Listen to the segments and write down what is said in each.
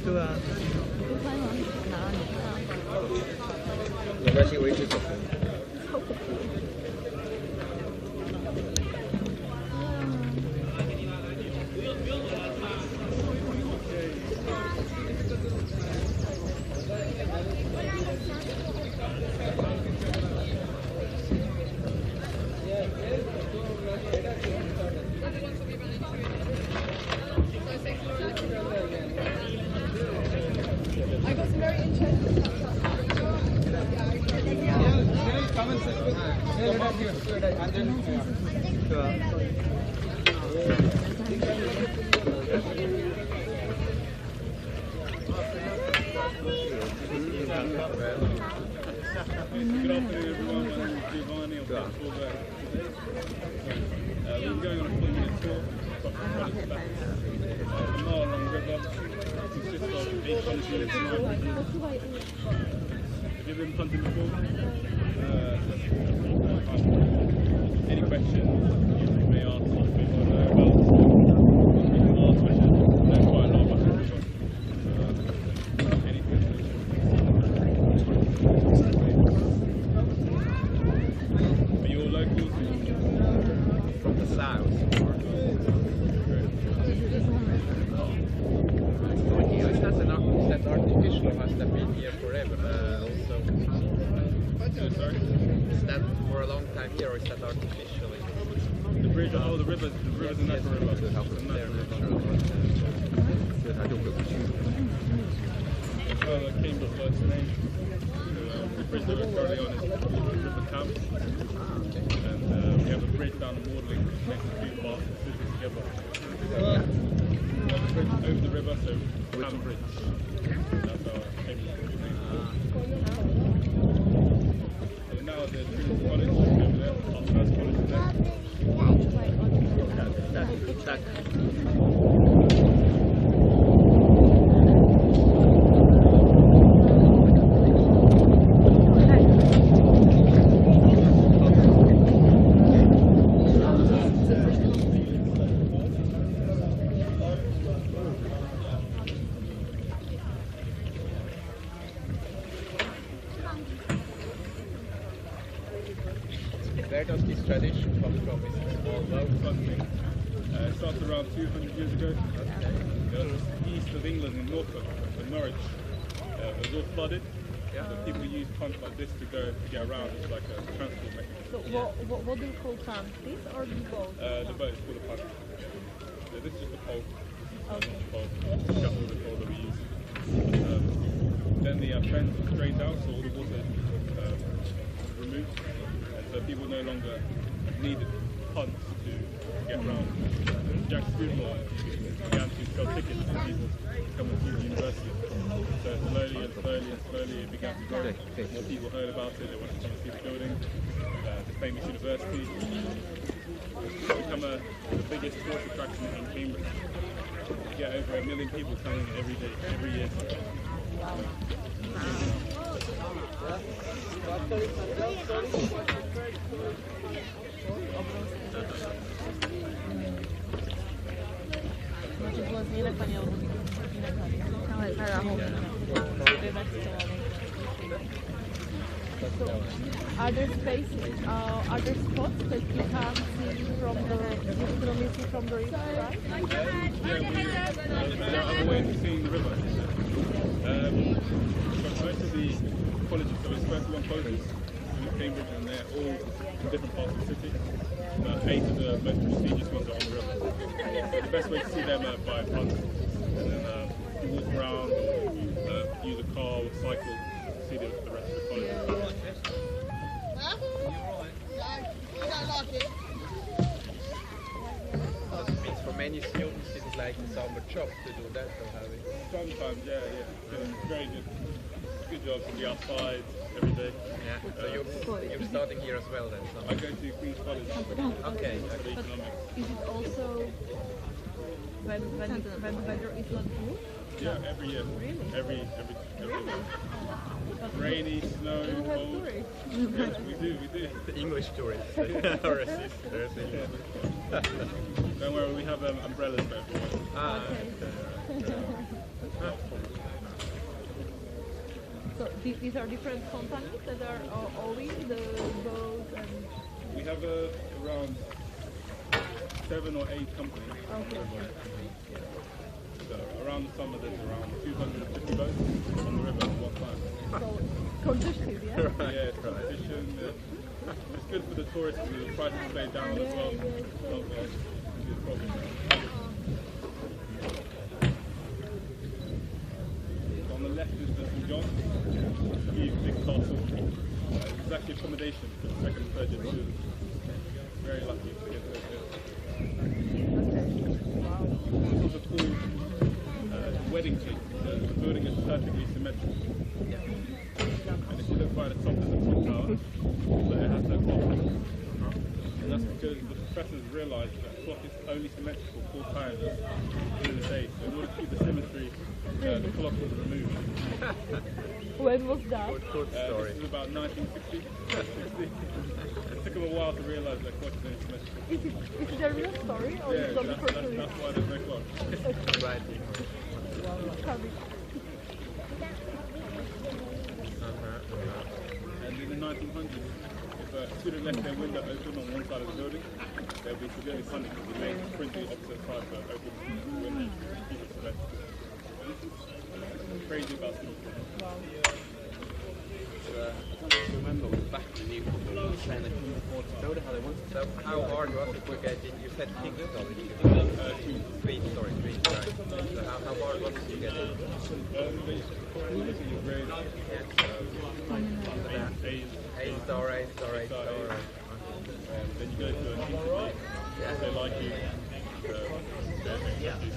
对啊，没关系，我一直走。I got some very interesting. Good afternoon, everyone. My name is Giovanni. I'm from Tour today. We're going on a 4-minute tour across the college back. The Mile-long River consists of 8 continents and 9 rivers. Have you been punting before? Any questions you may ask or you want to know about? You can ask questions. There's quite a lot about the river. Any questions? Are you all locals? From the south. Is that artificial or has that been here forever also? Sorry? Is that for a long time here or is that artificial? The bridge, oh, the river's a natural river. It's a natural river. Well, Cambridge was the name. The bridge that we're currently on is River Thames. And we have a bridge down the Waterlink which connects the two parts of the city together. The bridge over the river, so Thames Bridge. That's our Cambridge name. So now the Trinity College is over there, our first college is there. Where does this tradition come from? Is it small boat? It started around 200 years ago. It was east of England in Norfolk, in Norwich. It was all flooded. So people used punts like this to get around. It's like a transport mechanism. So what do you call pump? This or the boat? The boat is called a punt. So this is just the pole. Okay. The pole. The shuffle, the pole that we use. Then the fence was drained out, so all the water was removed. And so people no longer needed punts to get around. Jack Scudamore began to sell tickets for people to come and see the university. So slowly and slowly and slowly it began to grow. More people heard about it, they wanted to come and see the building, the famous university. It's become the biggest tourist attraction in Cambridge. You get over 1 million people coming every day, every year. Może było z niego nie Are there spaces, are there spots that you can see from the river, right? There are other ways of seeing the river. But most of the colleges, so there's 31 colleges in Cambridge and they're all in different parts of the city. About 8 of the most prestigious ones are on the river. The best way to see them are by punts. And then you walk around or use a car or cycle to see the rest of the colleges. Means for many students this is like a summer job to do that or how it? Sometimes, yeah. It's very good. Good job to be outside every day. Yeah. So you're starting here as well then? So. I go to Queen's College. Okay. For economics. Is it also when the weather is not good? Yeah, every year. Really? Every Really? rain rainy, snow, You have cold. tourists. Yes, we do. The English tourists are resistors. Don't worry, we have umbrellas for everyone. Ah, So these are different companies that are owning the boat and... We have around 7 or 8 companies. Okay. So around the summer there's around 250 boats on the river at one time. So competitive, yeah? Yeah, it's competition. It's good for the tourists, the prices stay down as well. Not a good problem. So on the left is the St. John's, huge big castle. It's actually accommodation for the second and third generation. Very lucky to get there. This is a cool wedding cake. The building is perfectly symmetrical. And if you look right at the top, there's a top tower, but it has no clock. And that's because the professors realised that clock is only symmetrical 4 times during the day. So in order to keep the symmetry, the clock was removed. When was that? good story. This is about 1960. It took them a while to realise that clock is only symmetrical. Is it a real story or is it on the that's person? why there's no clock. Right. And in the 1900s, if a student left their window open on one side of the building, they'll be severely punished if they made the print the opposite side but open the window to keep it symmetrical. Crazy about school. I remember back in Newport, so how hard was it to get in? You said Kingston. Three. So how hard was it to get in? A star. Then you go to an interview, they like you.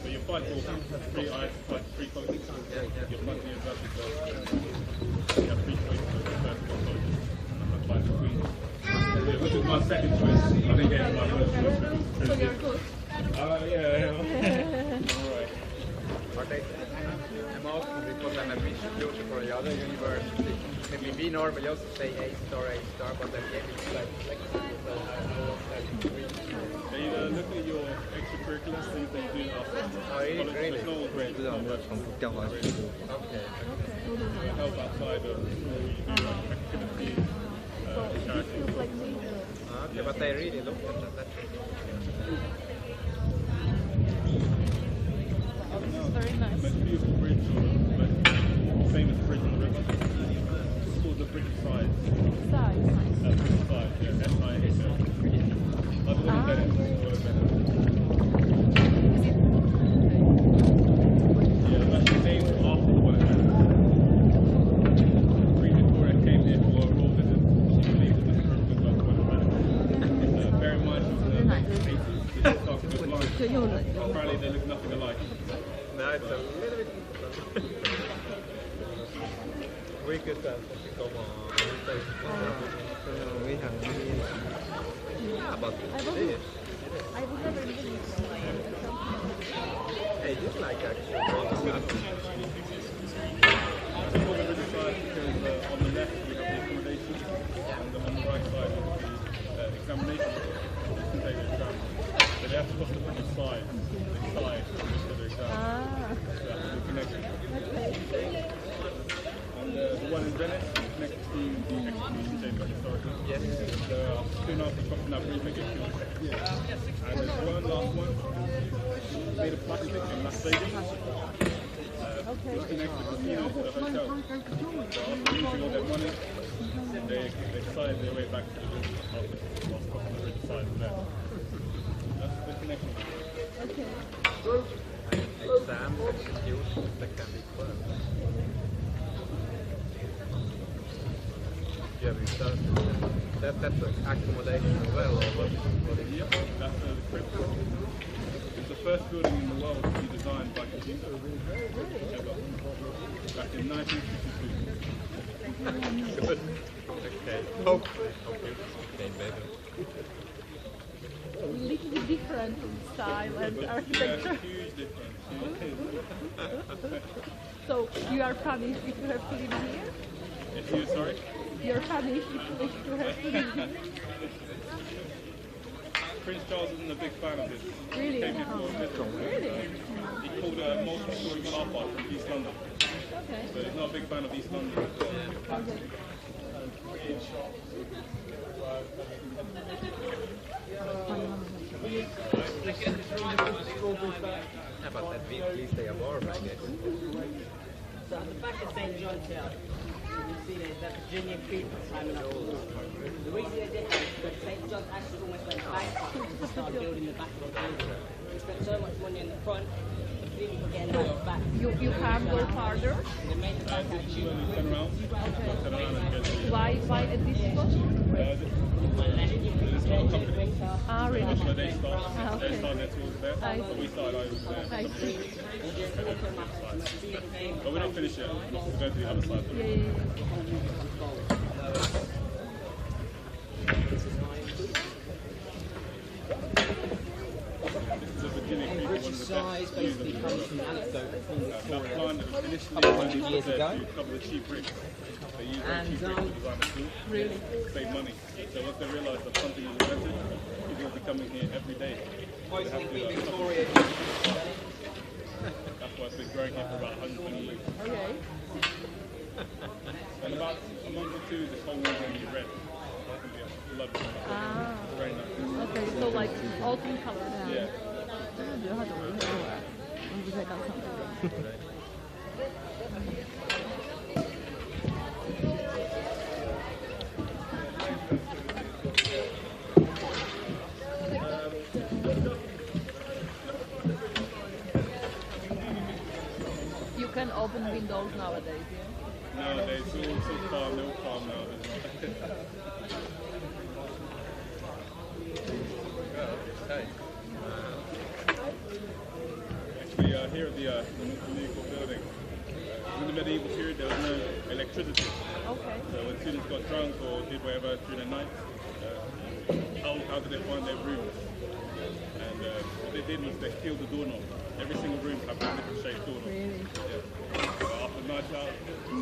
So you fight for 3 eyes, fight for 3 colleges. You're fighting university first. You have 3 choices for the first 1 college. And I'm fighting for Queens. Which is my second choice. I think it's my first choice. So you're good? Yeah. Alright. I'm asking because I'm a researcher for another university. Maybe we normally also say A star, but then it's like flexible. They look at your extracurricular things that you do after. Oh, really? It's not great. Okay. Help outside of school, you do like activities, charity. Okay, but they really look at that. Very nice. Most beautiful bridge, but famous bridge on the river. It's called the Bridge of Sighs. Size. Bridge of Sighs, yeah, S-I-H-S. I've already been it. Yeah, it's actually named after the one in Venice. Queen Victoria came here for a royal visit. She believed that this bridge was like the one in Venice. Bear in mind, she was in the 80s, so she started with lines. Apparently they look nothing alike. No, it's a little bit. We could come on. We have yeah, but I would never been. Hey, this like actually. It's called the Bridge of Sighs because on the left we have the accommodation, and on the right side is the examination. So they have to cross the Bridge of Sighs. They side from each other exam. So that's the connection. And the one in Venice is next to the execution chamber historically. Yes. So soon after crossing that bridge they get killed. And there's one last one made of plastic in Las Vegas. Which connects the casino to the hotel. So after losing all their money, they decided their way back to the business office whilst crossing the bridge side from there. That's the connection. Okay. Exam execution that can be fun. Yeah, we've done that's accommodation as well, or what is Yep, that's the crypt. It's the first building in the world to be designed by computer. Ever. Back in 1952. good? Okay. Hopefully computers became better. A little bit different in style and architecture. Huge difference. So you are punished if you have to live here? If you, sorry? Your family, if you have to leave. Prince Charles isn't a big fan of this. Really? Came before a visit. Really? He called a multi-story car park from East London. Okay. So he's not a big fan of East London. Okay. How about that V.360 bar, I guess? So at the back of St. John's Hill, you see there's that Virginia Creek climbing up. The reason they did that is because St. John's actually almost went bankrupt to start building the back of the building. They spent so much money in the front, completely forgetting about the back. You can't go farther? They made the back actually Turn around. Turn around and get to Why at this spot? It's not a company. Ah, really? That's where they start. Ah, okay. They start their tours there. I So we started over there. I see. But we're not finished yet. We're going to the other side. Yeah, yeah, yeah. This is a Virginia Creek, one of the size best views of basically the comes world. from Anecdote from That Victoria. plant that initially Couple only hundred was years there ago. to cover the cheap bricks. They used those cheap And, bricks to design the school. Really? Save money. So once they realised that something was invented, people will be coming here every day. They have to, Victoria. that's why it's been growing here for about 120 years. Okay. And about a month or two, this whole wall will be red. It's going to be a blood. Ah. Very nice. Okay, so like autumn color. Yeah. 我觉得他怎么会玩？我不太敢想这个。 You can open windows nowadays, yeah? Nowadays, it's all so calm, they're all calm now. Actually, here at the medieval building, in the medieval period, there was no electricity. Okay. So when students got drunk or did whatever during the night, how did they find their rooms? And what they did was they killed the doorknob. Every single room had a different shaped doorknob. Really? So after night out,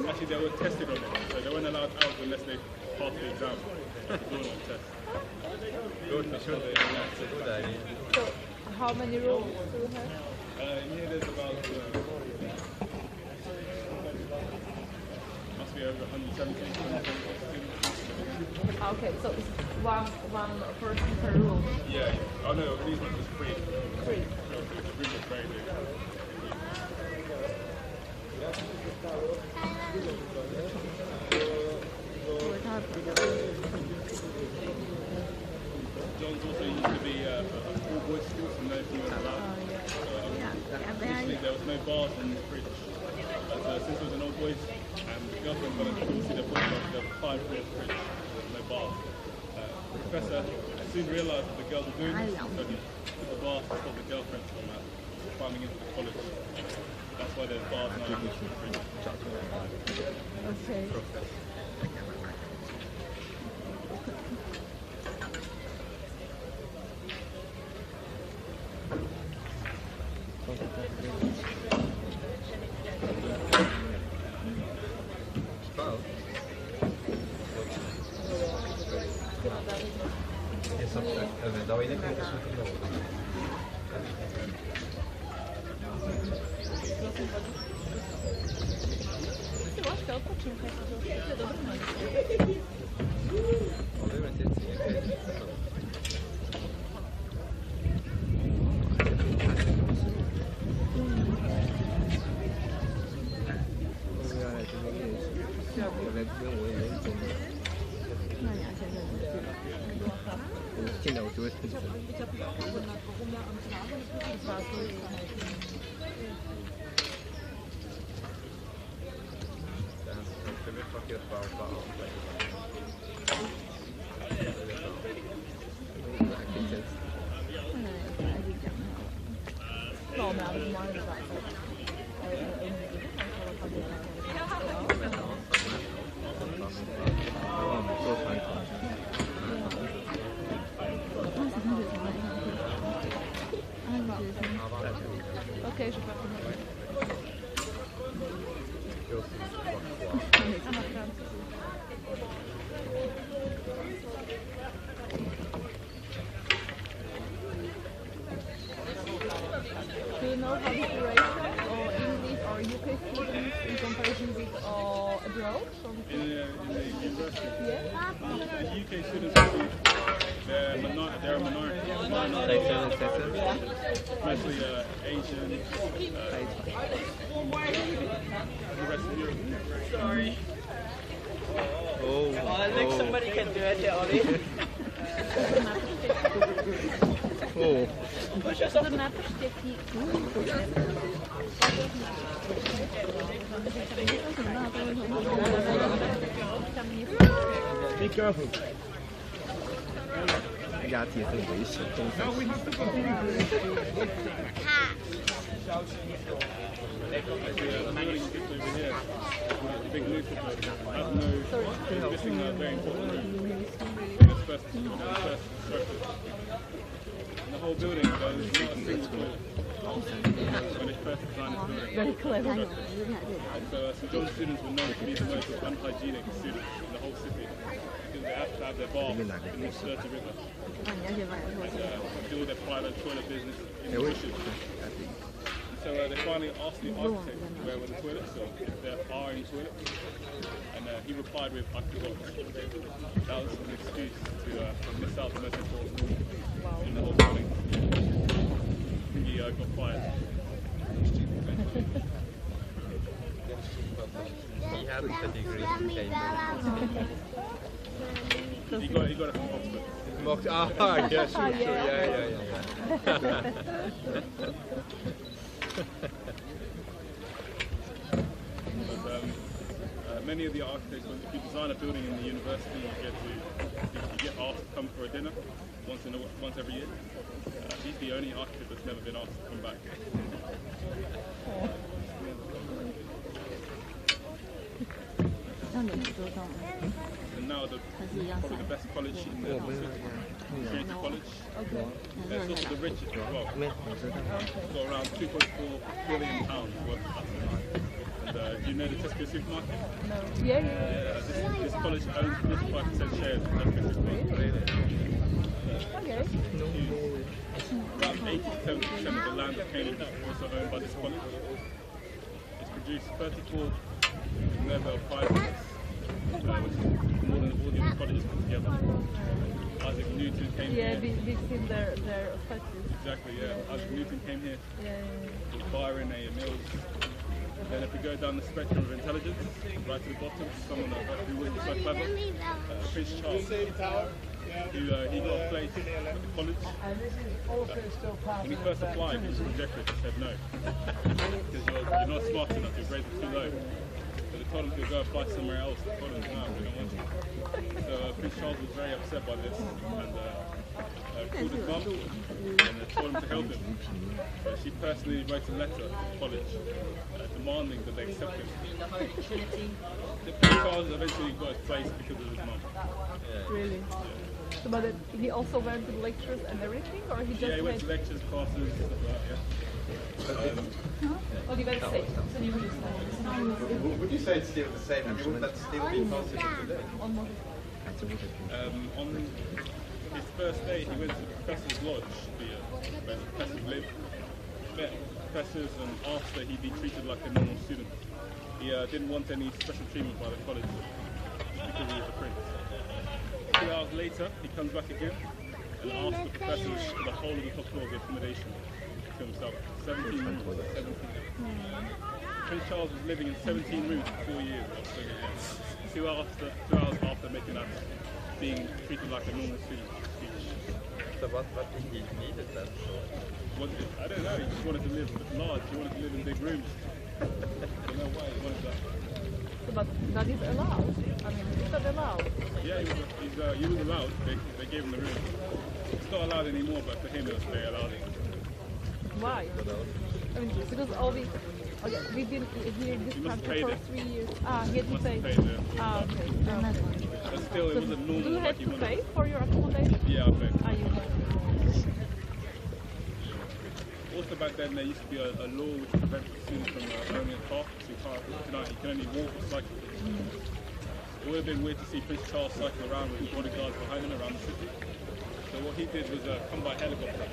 actually they were tested on it, so they weren't allowed out unless they passed the exam, the doorknob test. Good, we should. That's a good idea. So, how many rooms do you have? Here there's about, must be over 170 students. Okay, so it's one person per room. Yeah, oh no, these ones are free. Three. The room is very big. John's also used to be a all-boys school, so no female allowed. Initially there was no bars in this bridge. But since it was an old-boys, and the girlfriend got to see the boys on the 5-floor bridge, no bars. The professor soon realised what the girls were doing, so he put the bars to stop the girlfriend from climbing into the college. That's why there's bars now in the bridge. Okay. Dawaj na kręgę szybko. Ty łaska odpoczynka. Idzie do domu. Trên đầu chú ấy. No, mà mình nói là vậy. Ok, je vais pas. from In the university. yeah. UK students, they're a minority. Mostly Asian, the rest of Europe. Sorry. Oh, Oh, look, somebody can do it, Ollie. oh. Be careful. 压铁很危险，东山西山。 The building just over here, the big Lucifer building, has no missing a very important room. In its first structure. In the whole building, there is not a single toilet. When it first designed this building. Very clever. So St. John's students were known to be the most unhygienic students in the whole city. Because they have to have their bath in the dirty river. And do all their private toilet business in the bushes. So they finally asked the architect where were the toilets, so if there are any toilets. And he replied with, I forgot. That was an excuse to miss out the most important room in the whole building. He got fired. He had a degree in Cambridge. He got it from Oxford. Ah, yeah, sure, yeah. But many of the architects, if you design a building in the university, you get asked to come for a dinner once every year. He's the only architect that's never been asked to come back. And now probably the best college in the city, Trinity College. It's also the richest as well. It's got around £2.4 billion worth of assets. And do you know the Tesco supermarket? No. Yeah. This college owns 45% shares of Tesco supermarket. Okay. Around 87% of the land of Cambridge is also owned by this college. It's produced 34 Nobel Prizes, which is more than all the other colleges put together. Isaac Newton came Yeah, here. we've seen their statues. Exactly, yeah. Isaac Newton came here. Yeah. With Byron, A. Mills. Then if we go down the spectrum of intelligence, right to the bottom, someone who wasn't so clever, Prince Charles, who he got a place at the college. When he first applied, he was rejected. He said no, because you're not smart enough, your grades are too low. So they told him to go apply somewhere else. They told him no, we don't want you. So Prince Charles was very upset by this and called his mum and told him to help him. So she personally wrote a letter to the college demanding that they accept him. Prince Charles eventually got his place because of his mum. Really? Yeah. So, but he also went to lectures and everything, or he just Yeah, he went to lectures, classes, stuff like that, Oh, he went to say. Would you say it's still the same? I mean, would that still be possible today? Almost. On his first day, he went to the Professor's Lodge, where the professors live, met professors and asked that he be treated like a normal student. He didn't want any special treatment by the college because he was a prince. 2 hours later, he comes back again and asks the professors for the whole of the top floor of the accommodation to himself. 17 rooms. 17. Prince Charles was living in 17 rooms for 4 years. 2 hours after making that, being treated like a normal student. So what did he needed then? I don't know, he just wanted to live large, he wanted to live in big rooms. I don't know why he wanted that. But that is allowed. I mean, is that allowed? Yeah, he was allowed, they gave him the room. It's not allowed anymore, but for him it was very allowed. Why? I mean, because all we... Okay, we've been here in this country for 3 years. He had to pay. Okay. But still, it wasn't normal. Do you like have he to wanted. pay for your accommodation? Yeah, I paid. You have. Also back then, there used to be a law which prevented students from owning a car, so you can only walk or cycle. It would have been weird to see Prince Charles cycle around with his bodyguards behind him around the city. So what he did was come by helicopter.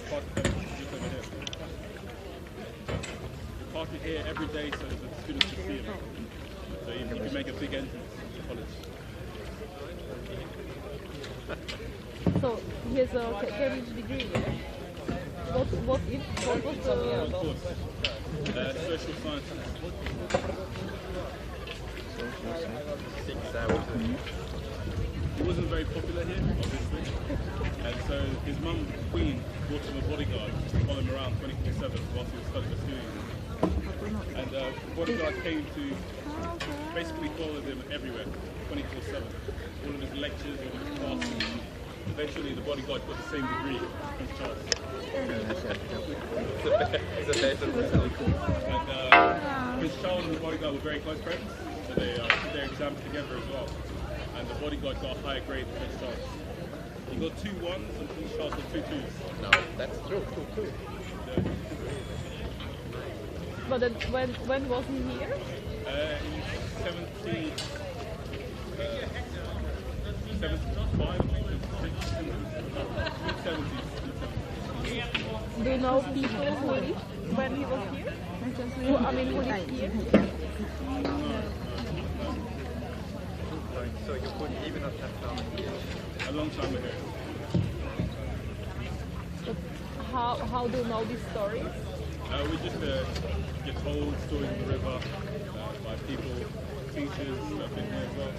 Parked just over here. He parked it here every day so that the students could see him. So So you can make a big entrance to college. So he has a chemistry degree. What was the Of course, social sciences. 6 hours. He wasn't very popular here, obviously, and so his mum, Queen, brought him a bodyguard to follow him around 24/7 whilst he was studying at school. And the bodyguard came to basically follow him everywhere, 24/7. All of his lectures, all of his classes. Eventually, the bodyguard got the same degree as Prince Charles. It's a base of himself. And Prince Charles and the bodyguard were very close friends, so they did their exams together as well. And the bodyguard got a higher grade than Prince Charles. He got 2 1s and Prince Charles got 2 2s. No, that's true. But then when was he here? In 75, mid-70s. Do you know people who lived when he was here? Who lived here? So you could even not have known. A long time ago. But how do you know these stories? We just get told stories of the river by people, teachers that have been here as well.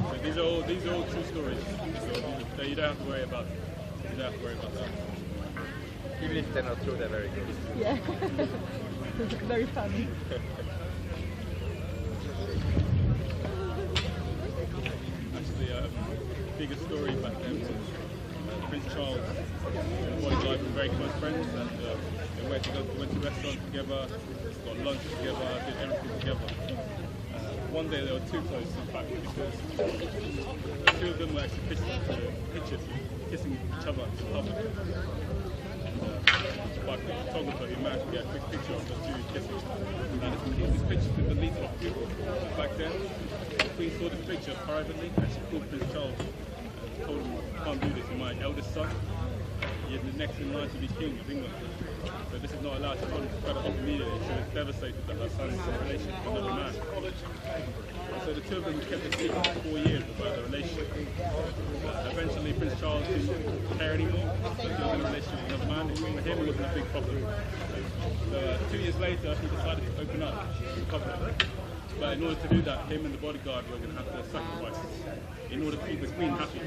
So these are all true stories. So you don't have to worry about that. Even if they're not true, they're very good. Yeah. Very funny. Actually, biggest story back then was Prince Charles and the bodyguard were very close friends, and they went to restaurants together, got lunch together, did everything together. One day they were too close, in fact, because the 2 of them were actually kissing each other in public. And by the photographer, he managed to get a quick picture of the 2 kissing. And this picture been deleted off Google. Back then, the Queen saw this picture privately, and she called Prince Charles and told him, "I can't do this, you're my eldest son. You're the next in line to be king of England. So this is not allowed to run cut it off immediately." She was devastated that her son was in a relationship with another man. So the 2 of them kept a secret for 4 years about the relationship. Eventually Prince Charles didn't care anymore, so he was in a relationship with another man. For him it wasn't a big problem. So 2 years later he decided to open up in public. But in order to do that, him and the bodyguard were going to have to sacrifice in order to keep the Queen happy.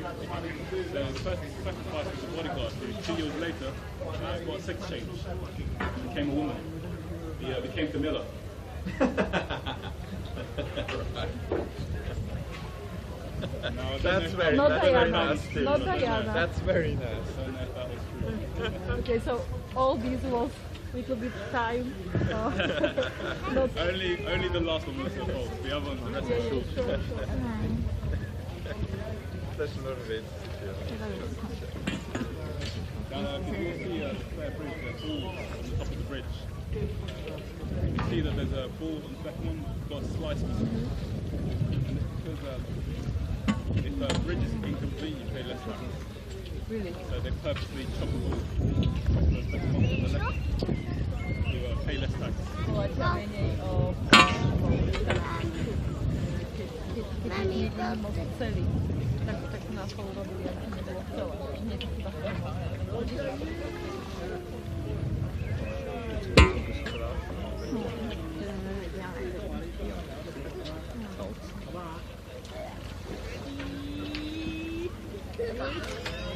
So the first sacrifice was the bodyguard, who 2 years later got a sex change, became a woman. He became Camilla. That's very Not Diana. nasty. Not Diana. That's very nice. I don't know if that was true. Okay, so all these was little bit time. Not Only the last one was so false. The other ones, the rest were true. sure. That's a little bit. Now, can you see the square bridge, the ball on the top of the bridge? You can see that there's a ball on the second one, got sliced. And because if the bridge is incomplete, you pay less tax. Really? So they purposely chop the ball from the second one to the left to pay less tax. Tak na połowie nie było wcale. Nie, chyba.